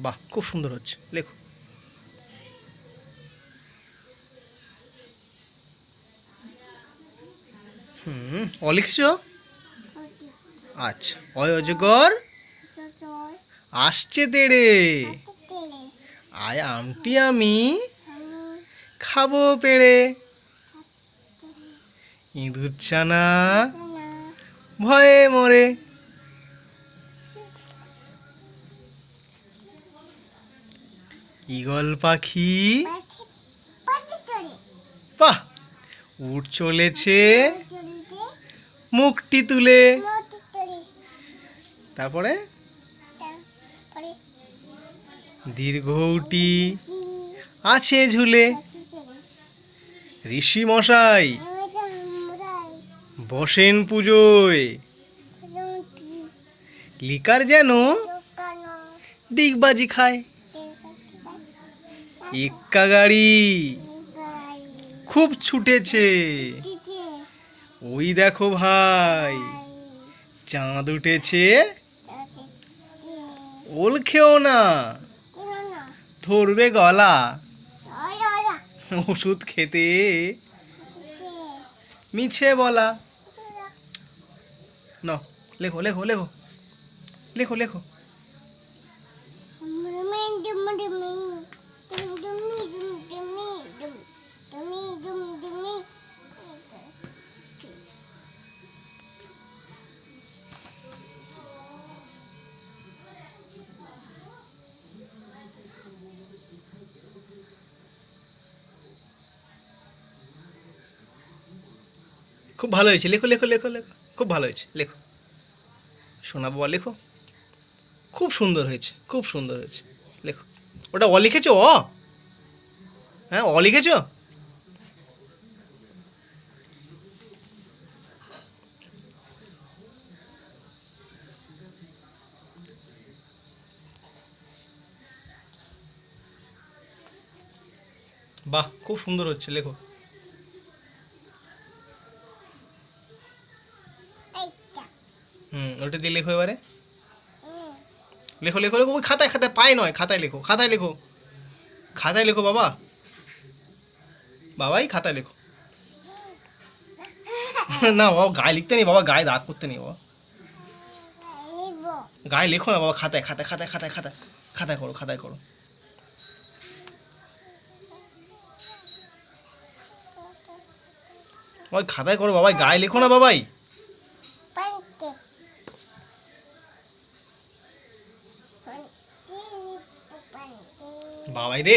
বাহ, খুব সুন্দর হচ্ছে, লেখো। অ লিখেছো? আচ্ছা, অয় অজগর আসছে তেড়ে, আয় আমটি আমি খাবো পেড়ে, ইঁদুর ছানা ভয়ে মরে। ঈগল পাখি বাহ, উঠ চলেছে মুখটি তুলে। তারপরে দীর্ঘটি আছে ঝুলে। ঋষি মশাই বসেন পুজোয়, লিকার যেন ডিগবাজি খায়। এক্কা গাড়ি খুব ছুটেছে, ওই দেখো ভাই চাঁদ উঠেছে, ওল খেও না ধরবে গলা, ওষুধ খেতে মিছে বলা। না, লেখো লেখো লেখো লেখো লেখো। খুব ভালো হয়েছে, লেখো লেখো লেখো লেখো, খুব ভালো হয়েছে, লেখো। শোনা বাবা, লেখো। খুব সুন্দর হয়েছে, খুব সুন্দর হয়েছে, লেখো। ওটা অ লিখেছো? অ, হ্যাঁ, অ লিখেছো? বাহ, খুব সুন্দর হচ্ছে, লেখো। ওটা দিয়ে লেখো এবারে। লেখো লেখো লেখো, ওই খাতায় খাতায়, পায় নয়, খাতায় লেখো, খাতায় লেখো, খাতায় লেখো বাবা, বাবাই খাতায় লেখো। না বাবা, গায়ে লিখতে নেই বাবা, গায়ে দাগ করতে নেই বাবা, গায়ে লেখো না বাবা, খাতায় খাতায় খাতায় খাতায় খাতায় খাতায় করো, খাতায় করো। ওই খাতায় করো বাবাই, গায়ে লেখো না বাবাই। বাবাই রে।